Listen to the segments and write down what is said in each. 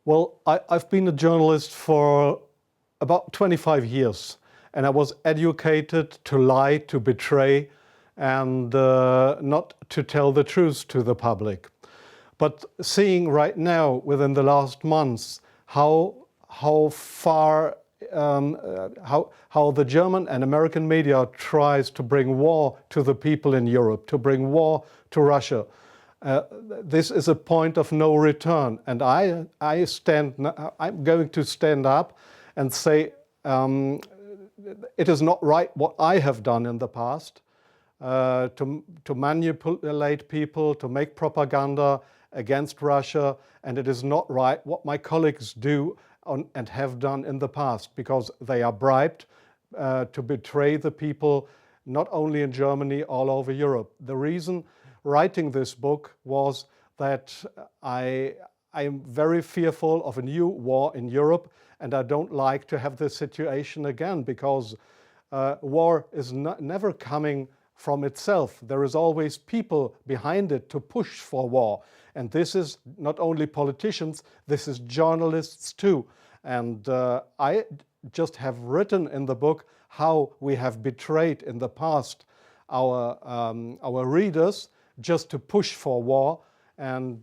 Well, I've been a journalist for about 25 years, and I was educated to lie, to betray, and not to tell the truth to the public. But seeing right now, within the last months, how far how the German and American media tries to bring war to the people in Europe, to bring war to Russia. This is a point of no return, and I'm going to stand up and say it is not right what I have done in the past, to manipulate people, to make propaganda against Russia, and it is not right what my colleagues do and have done in the past, because they are bribed to betray the people, not only in Germany, all over Europe. The reason writing this book was that I am very fearful of a new war in Europe, and I don't like to have this situation again, because war is never coming from itself. There is always people behind it to push for war. And this is not only politicians, this is journalists too. And I just have written in the book how we have betrayed in the past our readers just to push for war, and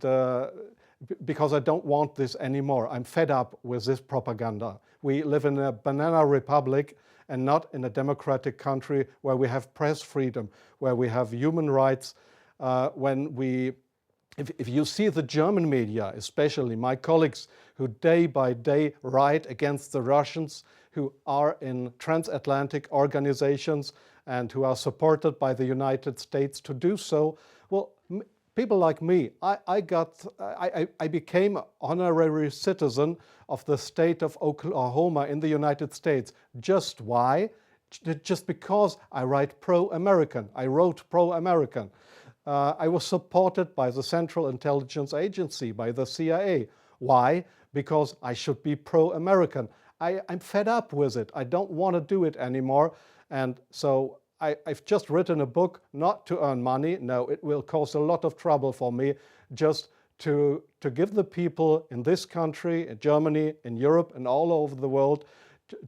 because I don't want this anymore. I'm fed up with this propaganda. We live in a banana republic and not in a democratic country where we have press freedom, where we have human rights. If you see the German media, especially my colleagues who day by day write against the Russians, who are in transatlantic organizations and who are supported by the United States to do so, well, people like me, I became an honorary citizen of the state of Oklahoma in the United States. Just why? Just because I write pro-American. I wrote pro-American. I was supported by the Central Intelligence Agency, by the CIA. Why? Because I should be pro-American. I'm fed up with it. I don't want to do it anymore. And so I've just written a book not to earn money. No, it will cause a lot of trouble for me, just to give the people in this country, in Germany, in Europe, and all over the world,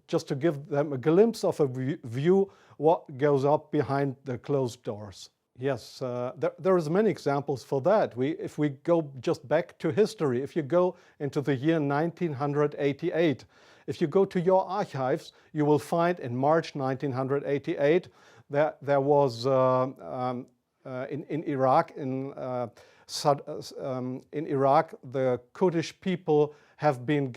just to give them a glimpse of a view what goes up behind the closed doors. Yes, there is many examples for that. If we go just back to history, if you go into the year 1988, if you go to your archives, you will find in March 1988 there was in Iraq, in Iraq, the Kurdish people have been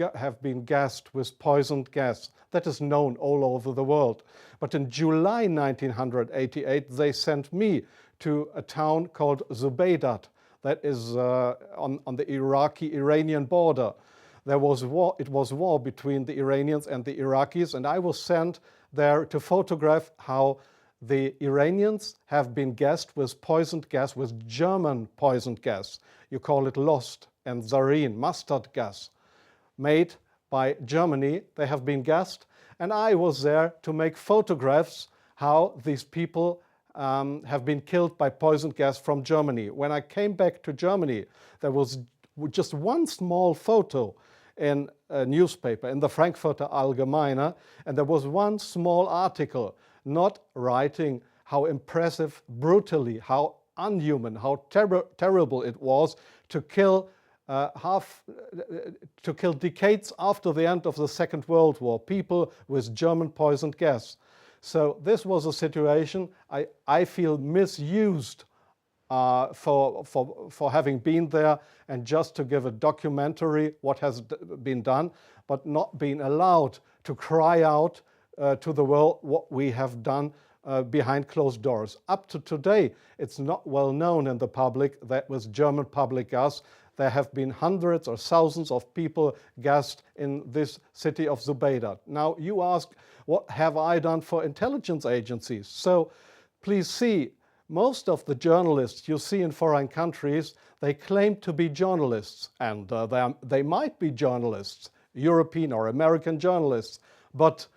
gassed with poisoned gas. That is known all over the world. But in July 1988, they sent me to a town called Zubaydat, that is on the Iraqi-Iranian border. There was war. It was war between the Iranians and the Iraqis, and I was sent there to photograph how the Iranians have been gassed with poisoned gas, with German poisoned gas. You call it Lost and Zarine, mustard gas, made by Germany. They have been gassed, and I was there to make photographs how these people have been killed by poisoned gas from Germany. When I came back to Germany, there was just one small photo in a newspaper, in the Frankfurter Allgemeine, and there was one small article not writing how impressive, brutally, how unhuman, how terrible it was to kill decades after the end of the Second World War, people with German poisoned gas. So this was a situation I feel misused for having been there and just to give a documentary what has been done, but not being allowed to cry out to the world what we have done behind closed doors. Up to today, it's not well known in the public that with German public gas, there have been hundreds or thousands of people gassed in this city of Zubaydat. Now you ask, what have I done for intelligence agencies? So please see, most of the journalists you see in foreign countries, they claim to be journalists, and they might be journalists, European or American journalists, but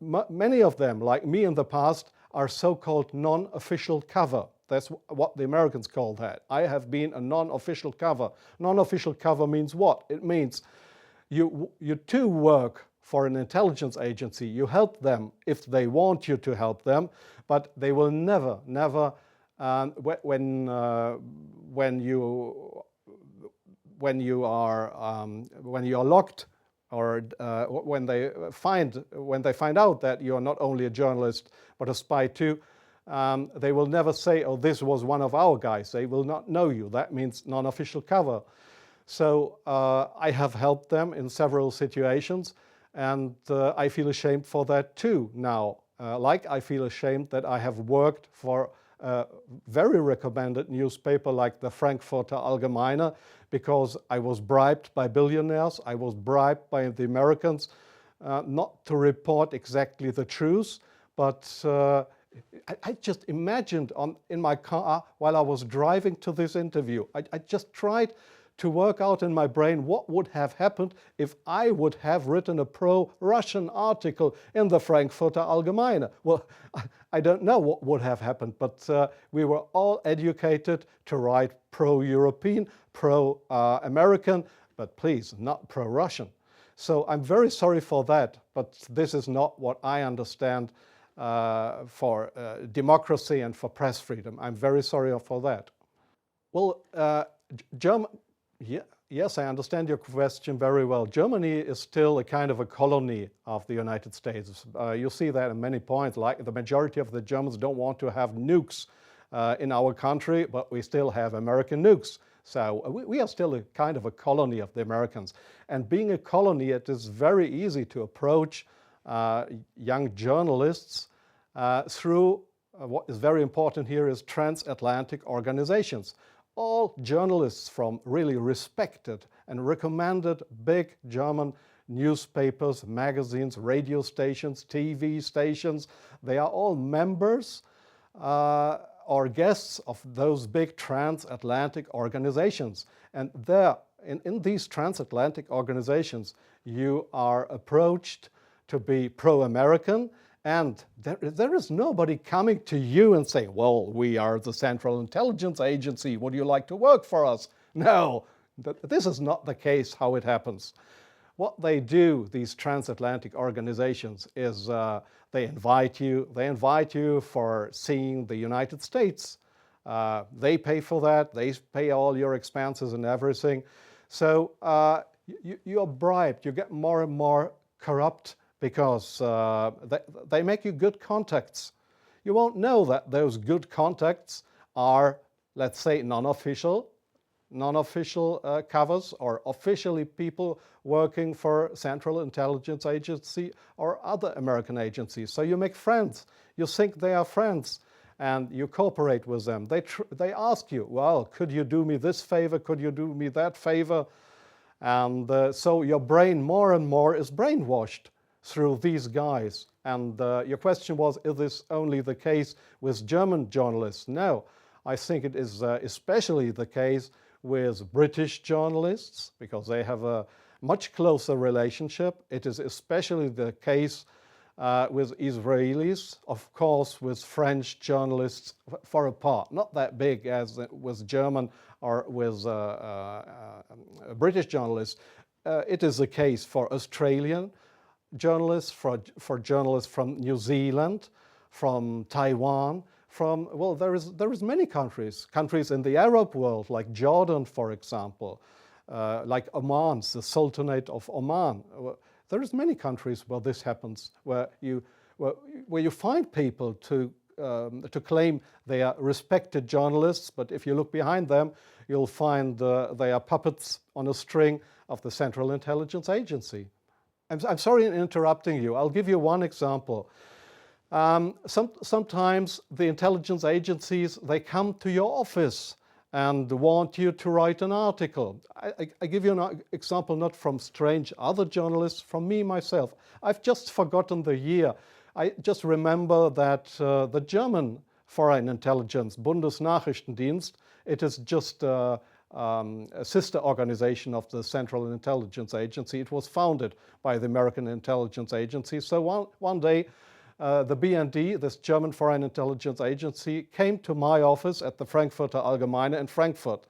many of them, like me in the past, are so-called non-official cover. That's what the Americans call that. I have been a non-official cover. Non-official cover means what? It means you too work for an intelligence agency. You help them if they want you to help them, but they will never, when you are locked, or when they find out that you are not only a journalist but a spy too, they will never say, "Oh, this was one of our guys." They will not know you. That means non-official cover. So I have helped them in several situations, and I feel ashamed for that too now. Like I feel ashamed that I have worked for a very recommended newspaper like the Frankfurter Allgemeine, because I was bribed by billionaires, I was bribed by the Americans not to report exactly the truth, but I just imagined in my car while I was driving to this interview, I just tried to work out in my brain what would have happened if I would have written a pro-Russian article in the Frankfurter Allgemeine. Well, I don't know what would have happened, but we were all educated to write pro-European, pro-American, but please, not pro-Russian. So I'm very sorry for that, but this is not what I understand for democracy and for press freedom. I'm very sorry for that. Well, yes, I understand your question very well. Germany is still a kind of a colony of the United States. You see that in many points, like the majority of the Germans don't want to have nukes in our country, but we still have American nukes. So we are still a kind of a colony of the Americans. And being a colony, it is very easy to approach young journalists through what is very important here is transatlantic organizations. All journalists from really respected and recommended big German newspapers, magazines, radio stations, TV stations, they are all members or guests of those big transatlantic organizations. And there, in these transatlantic organizations, you are approached to be pro-American, and there is nobody coming to you and saying, "Well, we are the Central Intelligence Agency, would you like to work for us?" No, this is not the case how it happens. What they do, these transatlantic organizations, is they invite you for seeing the United States. They pay for that, they pay all your expenses and everything. So you are bribed, you get more and more corrupt, because they make you good contacts. You won't know that those good contacts are, let's say, non-official covers, or officially people working for Central Intelligence Agency or other American agencies. So you make friends. You think they are friends, and you cooperate with them. They ask you, "Well, could you do me this favor? Could you do me that favor?" And so your brain more and more is brainwashed through these guys. And your question was, is this only the case with German journalists? No, I think it is especially the case with British journalists, because they have a much closer relationship. It is especially the case with Israelis, of course with French journalists for a part, not that big as with German or with British journalists. It is the case for Australian journalists, for journalists from New Zealand, from Taiwan, well, there is many countries in the Arab world, like Jordan, for example, like Oman, the Sultanate of Oman. There is many countries where this happens, where you find people to claim they are respected journalists, but if you look behind them, you'll find they are puppets on a string of the Central Intelligence Agency. I'm sorry in interrupting you. I'll give you one example. Sometimes the intelligence agencies, they come to your office and want you to write an article. I give you an example not from strange other journalists, from me myself. I've just forgotten the year. I just remember that the German Foreign Intelligence, Bundesnachrichtendienst, it is just a sister organization of the Central Intelligence Agency. It was founded by the American Intelligence Agency. So one day the BND, this German Foreign Intelligence Agency, came to my office at the Frankfurter Allgemeine in Frankfurt.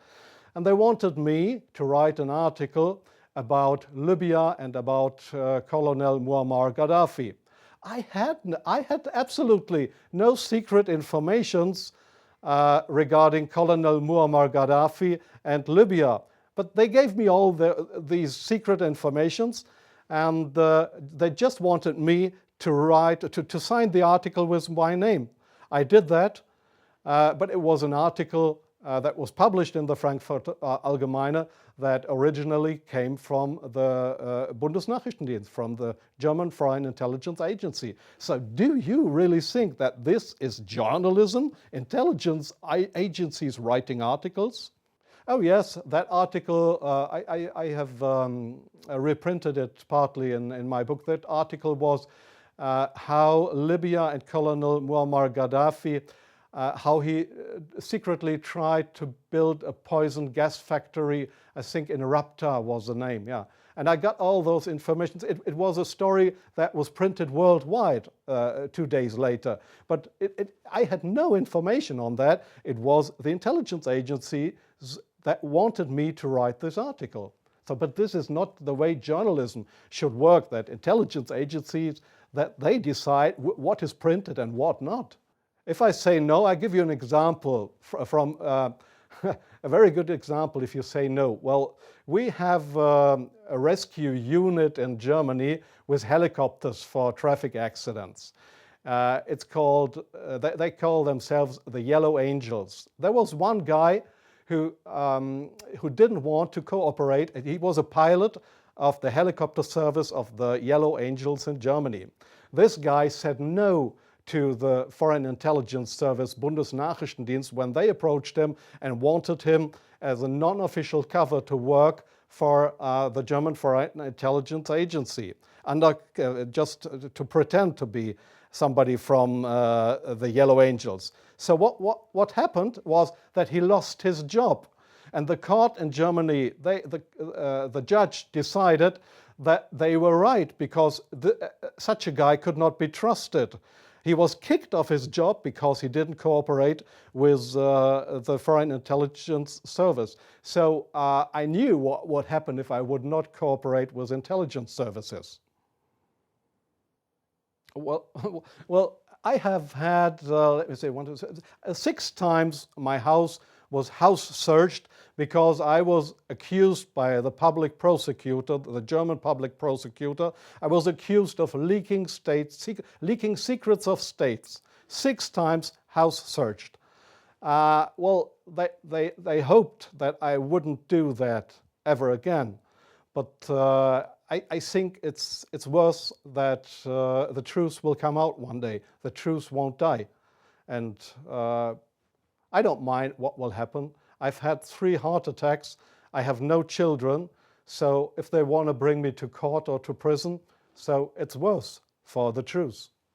And they wanted me to write an article about Libya and about Colonel Muammar Gaddafi. I had absolutely no secret informations regarding Colonel Muammar Gaddafi and Libya. But they gave me all these secret informations, and they just wanted me to sign the article with my name. I did that, but it was an article that was published in the Frankfurter Allgemeine that originally came from the Bundesnachrichtendienst, from the German Foreign Intelligence Agency. So do you really think that this is journalism, intelligence agencies writing articles? Oh yes, that article, I have reprinted it partly in my book. That article was how Libya and Colonel Muammar Gaddafi, how he secretly tried to build a poison gas factory, I think in Rabta was the name, yeah. And I got all those informations. It was a story that was printed worldwide 2 days later. But I had no information on that. It was the intelligence agencies that wanted me to write this article. So, but this is not the way journalism should work, that intelligence agencies, that they decide what is printed and what not. If I say no, I give you an example from a very good example if you say no. Well, we have a rescue unit in Germany with helicopters for traffic accidents. It's called, they call themselves the Yellow Angels. There was one guy who didn't want to cooperate. He was a pilot of the helicopter service of the Yellow Angels in Germany. This guy said no to the Foreign Intelligence Service Bundesnachrichtendienst when they approached him and wanted him as a non-official cover to work for the German Foreign Intelligence Agency, just to pretend to be somebody from the Yellow Angels. So what happened was that he lost his job. And the court in Germany, the judge decided that they were right, because such a guy could not be trusted. He was kicked off his job because he didn't cooperate with the Foreign Intelligence Service. So I knew what would happen if I would not cooperate with intelligence services. Well, I have had, let me say, 6 times my house was house searched because I was accused by the public prosecutor, the German public prosecutor. I was accused of leaking secrets of states. 6 times house searched. Well, they hoped that I wouldn't do that ever again. But I think it's worse that the truth will come out one day. The truth won't die. And I don't mind what will happen. I've had 3 heart attacks. I have no children. So if they want to bring me to court or to prison, so it's worse for the truth.